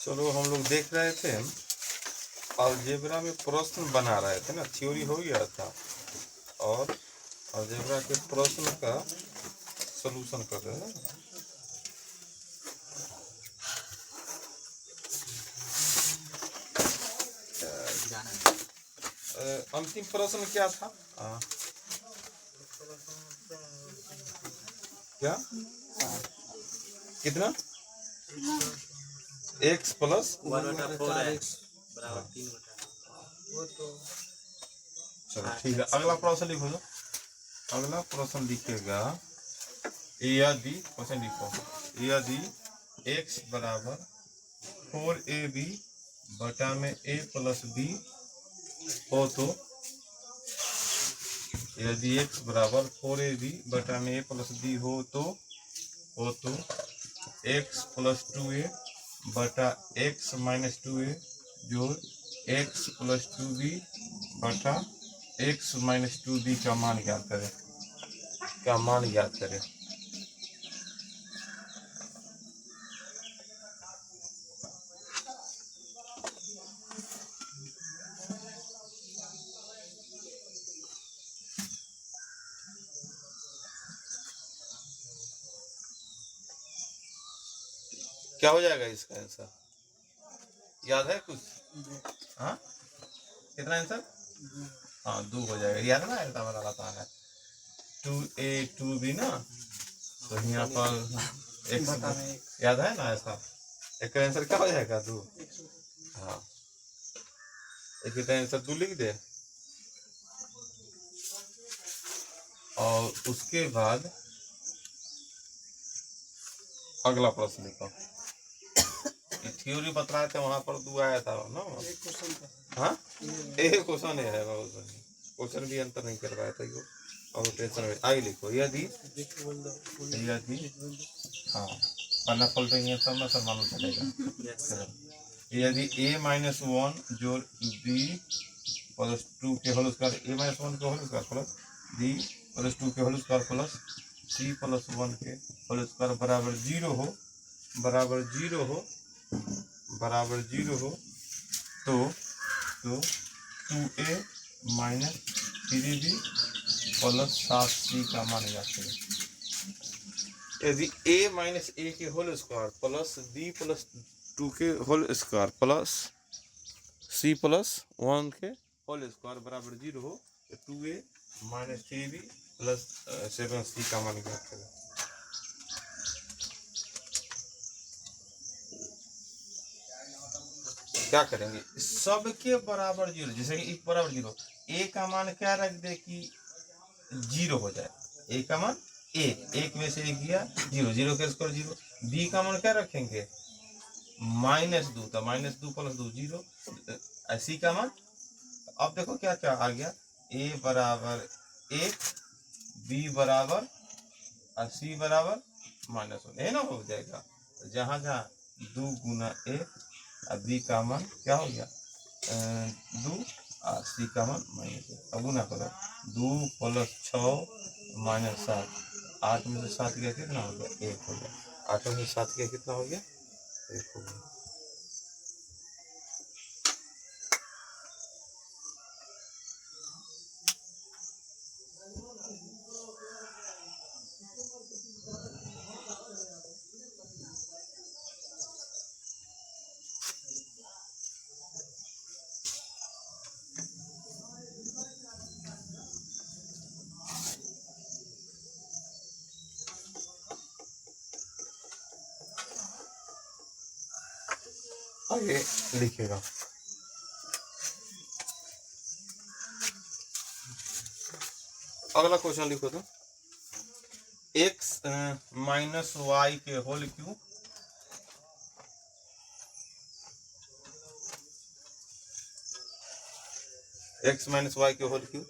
चलो हम लोग देख रहे थे अलजेब्रा में प्रश्न बना रहे थे ना, थ्योरी हो गया था और अलजेब्रा के प्रश्न का सलूशन कर रहे हैं। अंतिम प्रश्न क्या था? क्या कितना? x प्लस चलो ठीक है, अगला प्रश्न लिखो। तो अगला प्रश्न लिखेगा यदि क्वेश्चन लिखो, यदि x बराबर 4ab बटा में a प्लस b हो तो, यदि x बराबर 4ab बटा में a प्लस b हो तो x प्लस 2a बटा x माइनस 2a जोड़ x प्लस 2b बटा x माइनस 2b का मान ज्ञात करें। क्या मान ज्ञात करें? क्या हो जाएगा इसका आंसर? याद है कुछ? हाँ, कितना आंसर? हाँ, 2 हो जाएगा। याद है ना, ऐसा बताता है 2a 2b ना, तो यहाँ पर x याद है ना ऐसा। एक आंसर क्या हो जाएगा? 2। हाँ, एक आंसर 2 लिख दे और उसके बाद अगला प्रश्न लिखो। थ्योरी बता रहे थे वहां पर 2 आया था ना। हाँ, एक क्वेश्चन है, क्वेश्चन भी अंतर नहीं कर पाया था यो, और टेंशन में आगे लिखो। यदि हाँ, पन्ना पलटेंगे तब ना सर मालूम चलेगा। यदि a माइनस 1 जोड़ b प्लस 2 के होल स्क्वायर, a माइनस 1 के whole square plus b plus 2 के whole square plus c plus 1 के होल स्क्वायर बराबर 0 हो, तो 2a minus 3b plus 7c का मान ज्ञात करें। यदि a माइनस a के whole square plus b plus 2 के whole square plus c plus 1 के होल स्क्वायर बराबर 0 हो, तो 2a minus 3b plus 7c का मान ज्ञात करें। क्या करेंगे? सबके बराबर 0, जैसे कि 1 बराबर 0, a का मान क्या रख दे कि 0 हो जाए। a का मान 1 में से 1 गया 0, 0 के स्क्वायर 0। b का मान क्या रखेंगे? -2, तो -2 प्लस 2 0। c का मान, अब देखो क्या क्या आ गया, a बराबर 1, b बराबर और c बराबर -1, है ना, हो जाएगा। जहां जहां 2 गुना 1 और b का मान क्या हो गया 2 और c का मान -1। अब गुना करो, 2 प्लस 6 माइनस 7, 8 में से 7 गया कितना हो गया? 1 हो गया। 8 में से 7 गया कितना हो गया? 1 हो गया। आगे लिखेगा, अगला क्वेश्चन लिखो। तो x माइनस वाई के whole cube x minus Y के whole cube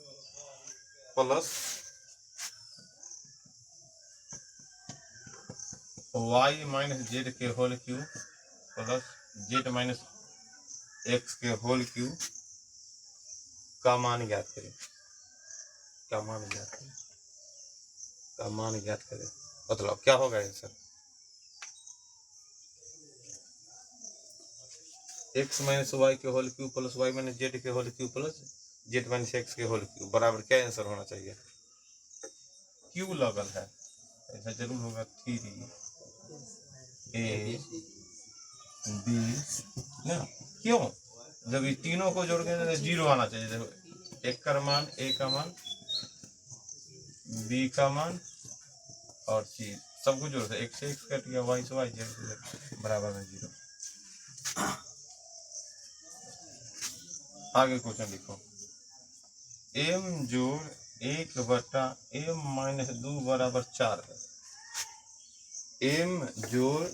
plus y minus Z के whole cube plus Z minus X के होल क्यूब का मान ज्ञात करें। का मान ज्ञात करें, का मान ज्ञात करें। मतलब क्या होगा आंसर? एक्स माइनस वाई के whole cube plus Y minus Z के whole cube plus Z minus X के होल क्यूब बराबर क्या आंसर होना चाहिए? क्यू लगल है, ऐसा जरूर होगा 3 ए बी ना। क्यों? जब ये तीनों को जोड़ के तो 0 आना चाहिए। देखो एक का मान ए का मान बी का मान और सी सबको जोड़ दे, x से x कट गया, y से y, z से z बराबर है 0। आगे क्वेश्चन लिखो, m जोड़ 1 बटा m माइनस 2 बराबर 4 है। m जोड़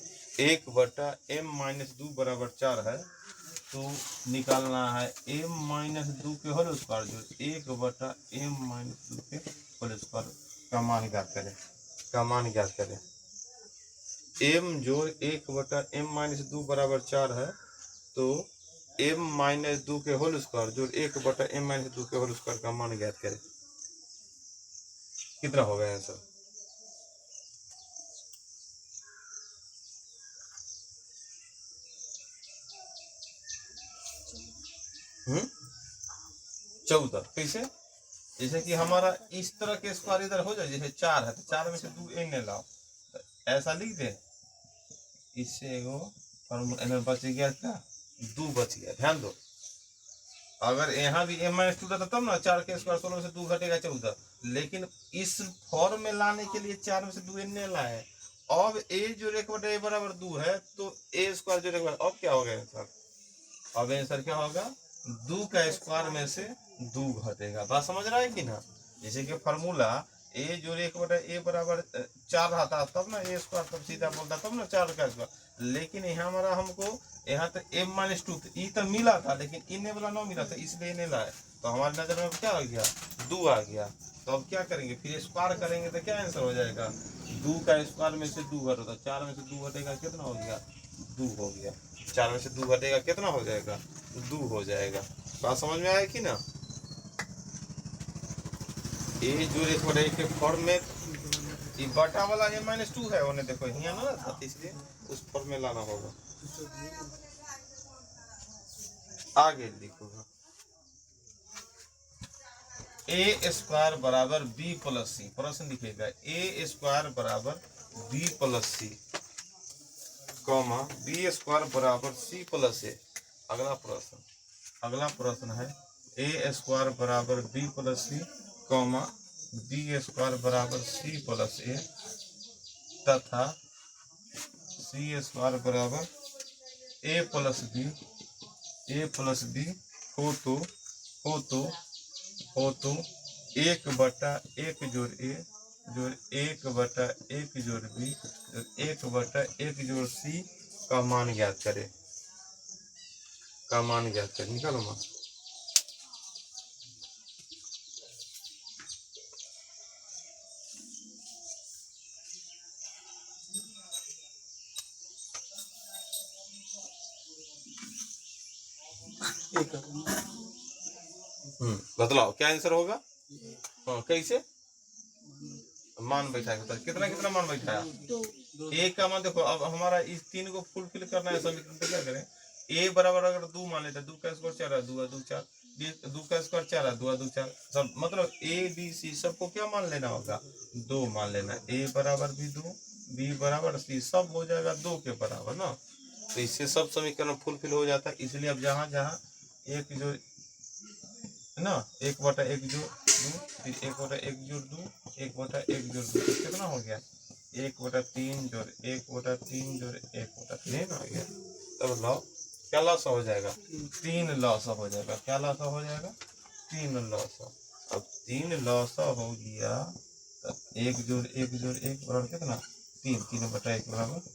1 बटा m माइनस 2 बराबर 4 है, तो निकालना है m माइनस 2 के होल स्क्वायर जोड़ 1 बटा m माइनस 2 के होल स्क्वायर का मान ज्ञात करें। का मान ज्ञात करें। m जोड़ 1 बटा m माइनस 2 बराबर 4 है, तो m माइनस 2 के होल स्क्वायर जोड़ 1 बटा m माइनस 2 के होल स्क्वायर का मान ज्ञात करें। कितना होगा आंसर? हम्म 14। कैसे? जैसे कि हमारा इस तरह के स्क्वायर इधर हो जाए, जैसे 4 है तो 4 में से 2 इन्हें लाओ, तो ऐसा लिख दे, इससे एगो फॉर्मूला बच गया, क्या 2 बच गया। ध्यान दो, अगर यहाँ भी m माइनस 2 था तब ना 4 के स्क्वायर 16 में से 2 घटेगा 14, लेकिन इस फॉर्म में लाने के लिए 4 में से 2 इन्हें लाए। अब a जोड़ 1 बटा a बराबर 2 है, तो a स्क्वायर जोड़ 1 अब क्या होगा आंसर? अब आंसर क्या होगा? 2 का स्क्वायर में से 2 घटेगा। बात समझ रहा है कि ना? जैसे कि फॉर्मूला a जोड़ 1 बटा a बराबर 4 रहता तब ना a स्क्वायर तब सीधा बोलता तब ना 4 का स्क्वायर, लेकिन यहाँ हमारा हमको यहाँ तो m माइनस 2 ई तो मिला था, लेकिन इन्हें वाला नहीं मिला था, इसलिए इन्हें लाए, तो हमारे नजर में क्या आ गया? 2 आ गया। तो अब क्या करेंगे? फिर स्क्वायर करेंगे तो क्या आंसर हो जाएगा? 2 का स्क्वायर में से 2 घटेगा, 4 में से 2 घटेगा कितना हो गया? 2 हो गया। 4 में से 2 घटेगा कितना हो जाएगा? 2 हो जाएगा। बात समझ में आया कि ना? ए जोड़ 1 बटा 1 के फॉर्म में ये बटा वाला m माइनस 2 है, उन्हें देखो यहाँ ना था, इसलिए उस फॉर्म में लाना होगा। आगे लिखो, ए स्क्वायर बराबर बी प्लस सी। प्रश्न लिखेगा ए स्क्वायर बराबर बी प्लस सी, कॉमा बी स्क्वायर बराबर सी प्लस ए। अगला प्रश्न है ए स्क्वायर बराबर बी प्लस सी, कॉमा बी स्क्वायर बराबर सी प्लस ए तथा सी स्क्वायर बराबर ए प्लस बी हो तो 1 बटा 1 जोड़ ए जोड़ 1 बटा 1 जोड़ बी जोड़ 1 बटा 1 जोड़ सी का मान ज्ञात करे। का मान ज्ञात करे, निकालो मान। बतलाओ क्या आंसर होगा? हाँ कैसे मान बैठाएगा? तो कितना कितना मान बैठाया? एक का मान देखो, अब हमारा इस 3 को फुलफिल करना है समीकरण, तो क्या करें? ए बराबर अगर 2 मान लेते, 2 का स्क्वायर 4 है, 2 2 4, 2 का स्क्वायर 4 है, 2 2 4, सब मतलब ए बी सी सबको क्या मान लेना होगा? 2 मान लेना। ए बराबर भी 2, बी बराबर सी, सब हो जाएगा 2 के बराबर ना। तो इससे सब समीकरण फुलफिल हो जाता है। इसलिए अब जहाँ जहाँ एक जो है ना 1 बटा 1 जोड़ 2, फिर 1 बटा 1 जोड़ 2, 1 बटा 1 जोड़ 2, कितना हो गया? 1 बटा 3 जोड़ 1 बटा 3 जोड़ 1 बटा 3 हो गया। तब लॉ क्या लॉस हो जाएगा? 3 लॉस हो जाएगा। क्या लॉस हो जाएगा? 3 लॉस। अब 3 लॉस हो गया तो 1 जोड़ 1 जोड़ 1 बराबर कितना? 3, 3 बटा 1 बराबर।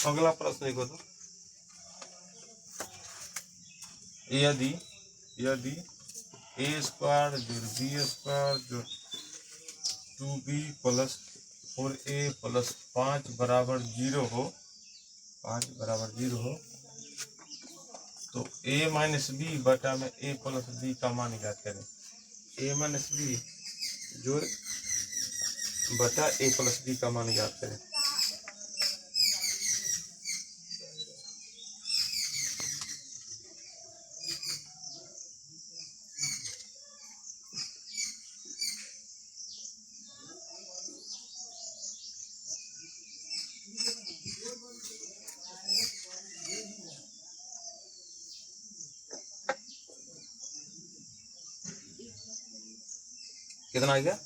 अगला प्रश्न देखो तो, यदि ए स्क्वायर जोड़ बी स्क्वायर जोड़ 2b प्लस 4a प्लस 5 बराबर 0 हो, 5 बराबर 0 हो, तो a माइनस बी बटा में a प्लस बी का मान ज्ञात करें। a माइनस बी जोड़ बटा a प्लस बी का मान ज्ञात करें। कितना आ गया?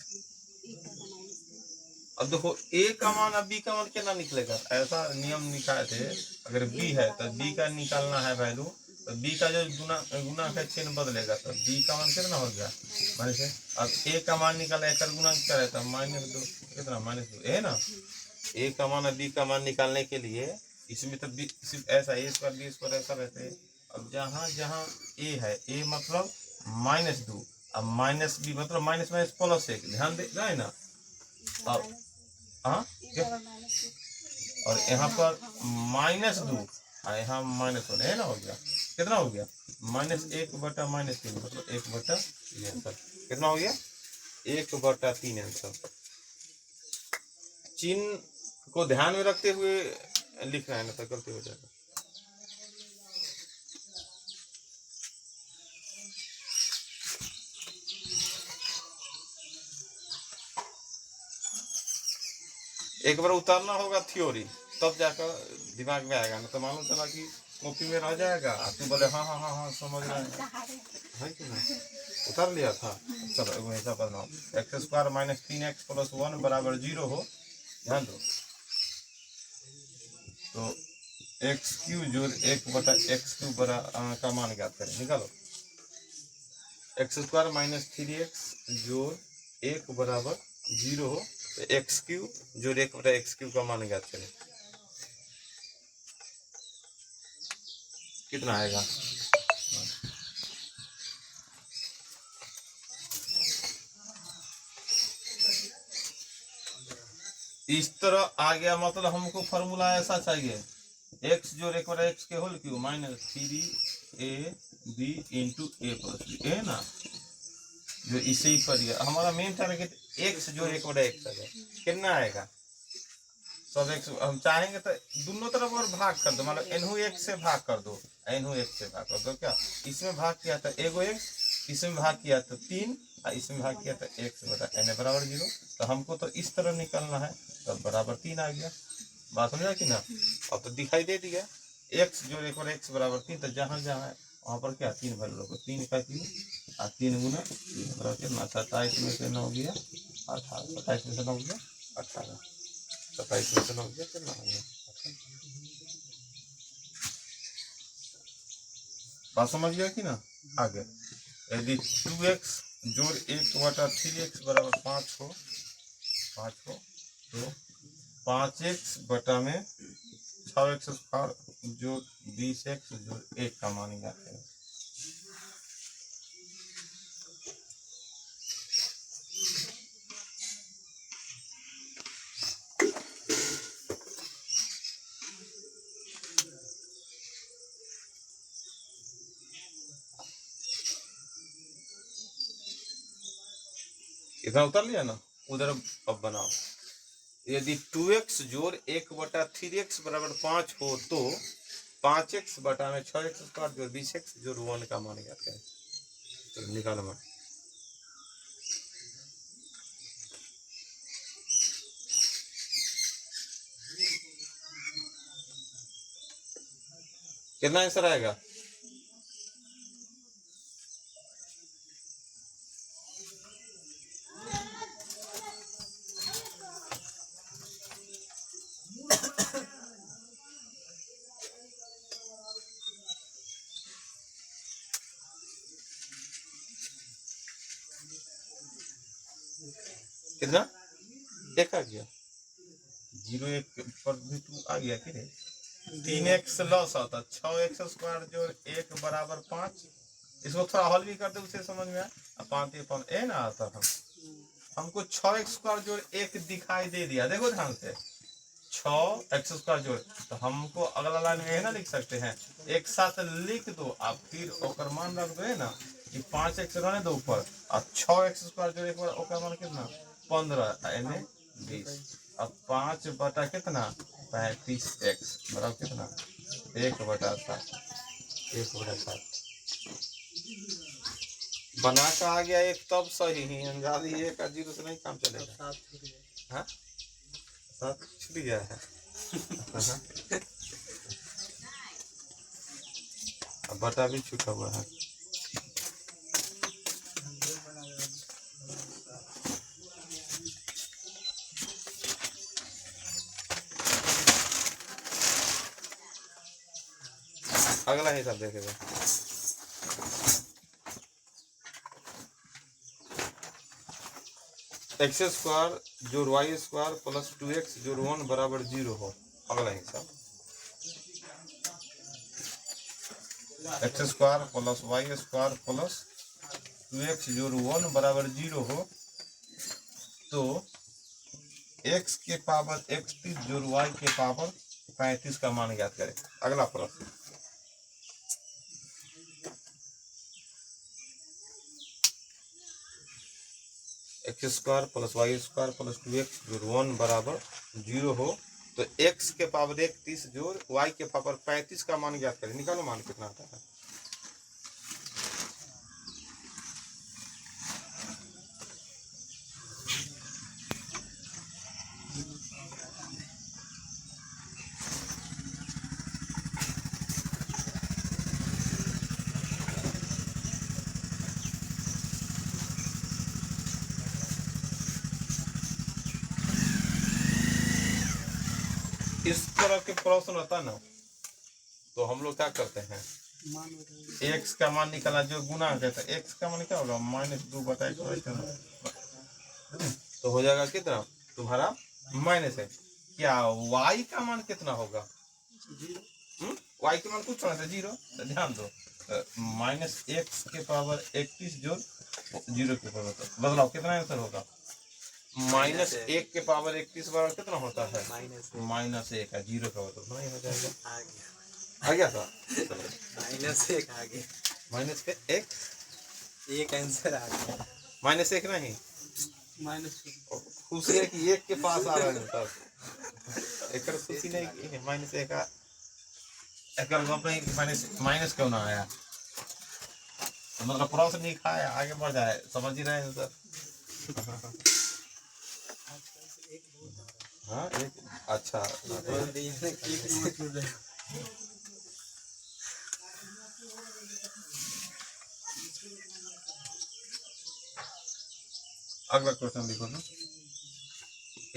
अब देखो a का मान अब b का मान कितना निकलेगा? ऐसा नियम निकाले थे, अगर b है तो b का निकालना है वैल्यू, तो b का जो गुना है चिन्ह बदलेगा, तो b का मान कितना हो गया? माइनस है। अब a का मान निकाला, एक गुना क्या रहता? -2, कितना? -2 है ना। a का मान और b का मान निकालने के लिए इसमें तो b सिर्फ ऐसा a स्क्वायर b स्क्वायर ऐसा रहते हैं। अब जहाँ जहाँ a है, a मतलब -2, अब माइनस b मतलब माइनस माइनस प्लस 1, ध्यान दे रहा है ना। अब हाँ क्या? और यहाँ पर -2 और यहाँ -1 है ना, हो गया कितना हो गया? -1 बटा -3 मतलब 1 बटा 3 आंसर कितना हो गया? 1 बटा 3 आंसर। चिन्ह को ध्यान में रखते हुए लिखना है, ना तो गलती हो जाएगा। एक बार उतारना होगा थ्योरी, तब जाकर दिमाग में आएगा, ना तो मालूम चला कि कॉपी में रह जाएगा, तू बोले हाँ हाँ हाँ हाँ समझ रहा है कि नहीं? उतार लिया था। चलो ऐसा बनाओ, x² - 3x + 1 बराबर 0 हो। ध्यान दो, तो x³ जोड़ 1 बटा x³ का मान ज्ञात करें। निकालो, x² - 3x जोड़ 1 बराबर 0 हो, तो x³ जोड़ 1 बटा x³ का मान ज्ञात करें। कितना आएगा? इस तरह आ गया, मतलब हमको फॉर्मूला ऐसा चाहिए, x जोड़ 1 बटा x के whole cube -3ab into a प्लस b है ना, जो इसे ही करिए। हमारा मेन टारगेट x जोड़ 1 बटा x आ जाए। कितना आएगा? सब x हम चाहेंगे तो दोनों तरफ और भाग कर दो, मतलब एनहू x से भाग कर दो, एनहू x से भाग कर दो। क्या इसमें भाग किया था एगो x, इसमें भाग किया तो 3, और इसमें भाग किया तो x बटा n बराबर 0। तो हमको तो इस तरह निकलना है, तो बराबर 3 आ गया। बात समझा कि ना? अब तो दिखाई दे दिया, x जोड़ 1 बटा x बराबर 3, तो जहाँ जहाँ है वहाँ पर क्या 3 वैल्यू रखो, 3 का 3 और 3 गुना 3 बराबर कितना? 27 में से 9 गया 18, 27 में से 9 गया 18, 27 में से 9 गया कितना हो गया? बात समझ गया कि ना? आगे यदि 2x जोड़ 1 बटा 3x बराबर 5 हो, तो 5x बटा में 6x² जोड़ 20x जोड़ 1 का मान ज्ञात करें। इतना उतर लिया ना, उधर अब बनाओ। यदि 2x जोड़ 1 बटा 3x बराबर 5 हो, तो 5x बटा में 6x² जोड़ 20x जोड़ 1 का मान ज्ञात करें। तो निकालो मान। कितना आंसर आएगा? कितना? 1 आ गया, 0 1 पर भी 2 आ गया कि नहीं? 3x लॉस आता, 6x² जोड़ 1 बराबर 5। इसको थोड़ा हल भी करते उसे समझ में आए। 5 ए ना आता, हमको 6x² जोड़ 1 दिखाई दे दिया, देखो ध्यान से। 6 एक्स स्क्वायर जोड़, तो हमको अगला लाइन में है ना लिख सकते हैं, एक साथ लिख दो आप, फिर ओकर मान रख दो है ना कि 5 एक्स रहने दो ऊपर और 6 एक्स स्क्वायर जोड़, एक बार ओकर मान कितना 15 यानी 20। अब 5 बटा कितना 35 एक्स बराबर कितना 1/7। 1/7 बना का आ गया एक, तब सही ही अंदाजी 1 और 0 से नहीं काम चलेगा। हाँ 7 छूट गया है। अब बटा भी छूटा हुआ है। अगला हिसाब देखेगा, एक्स स्क्वायर जोड़ वाई स्क्वायर प्लस 2x जोड़ 1 बराबर 0 हो। अगला हिसाब, x square plus y square plus 2x जोड़ 1 बराबर 0 हो, तो x के पावर 31 जोड़ y के पावर 35 का मान ज्ञात करें। अगला प्रश्न, x square plus y square plus 2x जोड़ 1 बराबर 0 हो, तो x के पावर 31 जोड़ y के पावर 35 का मान ज्ञात करें। निकालो मान कितना आता है। इस तरह के प्रश्न रहता ना, तो हम लोग क्या करते हैं, x का मान निकाला जो गुना कहता है, x का मान क्या होगा -2/x, तो हो जाएगा कितना तुम्हारा -है। क्या y का मान कितना होगा, y के मान कुछ होना था 0, तो ध्यान दो, -x के पावर 31 जोड़ 0 के पावर, तो बदलाव कितना आंसर होगा, -1 के पावर 31 बराबर कितना होता है -1 है, 0 का मतलब नहीं हो जाएगा। आ गया था -1 आ गया, -1 आंसर आ गया, -1 नहीं, खुशी है कि 1 के पास आ रहा है, तब एक खुशी नहीं की है -1 का, एक माइनस क्यों ना आया, तो मतलब प्रश्न नहीं खाया, आगे बढ़ जाए, समझ ही रहे हैं सर। हाँ एक अच्छा, अगला क्वेश्चन लिखो ना,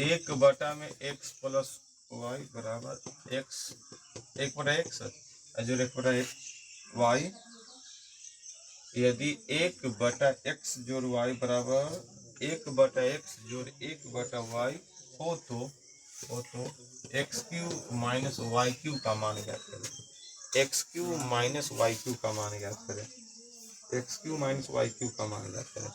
1 में x प्लस वाई बराबर x, 1/x जो 1/y, यदि 1/x जोड़ y बराबर 1/x जोड़ 1/y हो तो x³ माइनस y³ का मान ज्ञात करें। x³ माइनस y³ का मान ज्ञात करें। x³ माइनस y³ का मान ज्ञात करें।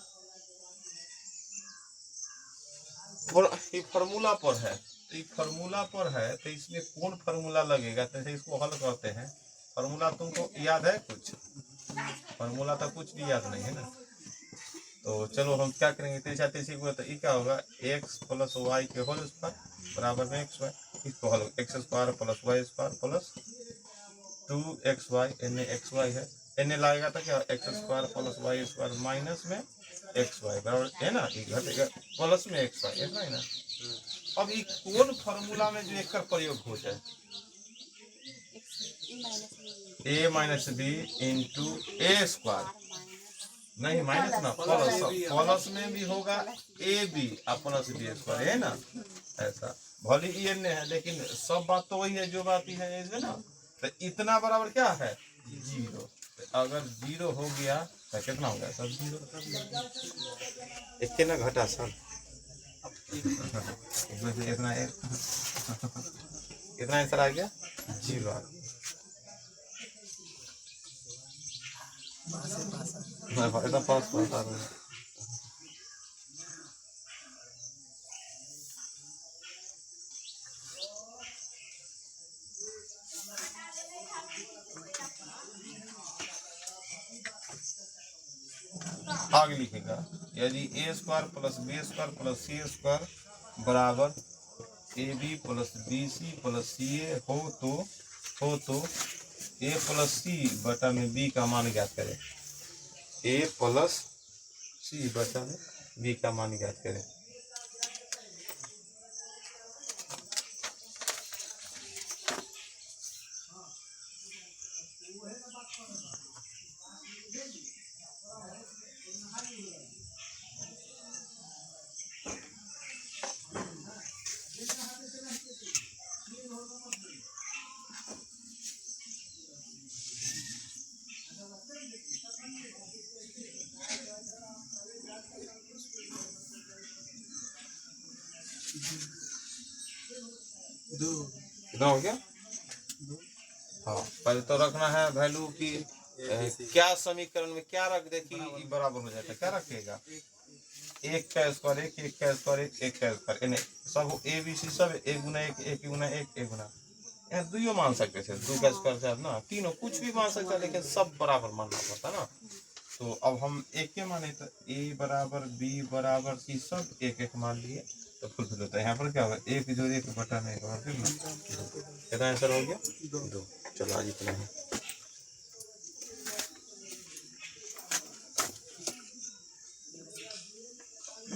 ये फार्मूला पर है, तो ये फार्मूला पर है, तो इसमें कौन फार्मूला लगेगा, तो इसको हल करते हैं। फार्मूला तुमको याद है कुछ, फार्मूला तो कुछ भी याद नहीं है ना, तो चलो हम क्या करेंगे, तेईस को, तो ये क्या होगा, x प्लस वाई के होल स्क्वायर बराबर में xy, इसको हल x square plus y square plus 2xy, एन xy है, एन लगेगा तो क्या x square plus y square minus में xy बराबर है ना, ये घटेगा प्लस में xy है ना। अब ये कौन फार्मूला में जो एक का प्रयोग हो जाए, a minus B into A square, नहीं माइनस ना प्लस में भी होगा A B plus B square है ना, ऐसा भले ही एन है, लेकिन सब बात तो वही है जो बात ही है इसमें ना, तो इतना बराबर क्या है 0, अगर 0 हो गया तो कितना हो गया सब 0, एक ना घटा सर इतना कितना आंसर आ गया 0 आ गया। पास आ रहा है। भाग लिखेगा। यदि A square plus B square plus C square बराबर A B plus B C plus C A हो तो ए प्लस सी बटा में बी का मान ज्ञात करें। ए प्लस सी बटा में बी का मान ज्ञात करें। कितना हो गया? हाँ, पहले तो रखना है वैल्यू की क्या समीकरण में क्या रख दे कि बराबर हो जाता है। क्या रखेगा? एक का स्क्वायर एक का स्क्वायर एक का स्क्वायर सब ए बी सी सब एक गुना एक गुना एक गुना यहाँ दुइयो मान सकते थे। दो का स्क्वायर से ना तीनों कुछ भी मान सकता है, लेकिन सब बराबर मानना पड़ता ना। तो अब हम एक के माने तो ए बराबर बी बराबर सी सब एक मान लिए तो फुलफिल होता है। यहाँ पर क्या होगा? एक जो एक बटा में कितना आंसर हो गया? 2। चलो आज इतना है।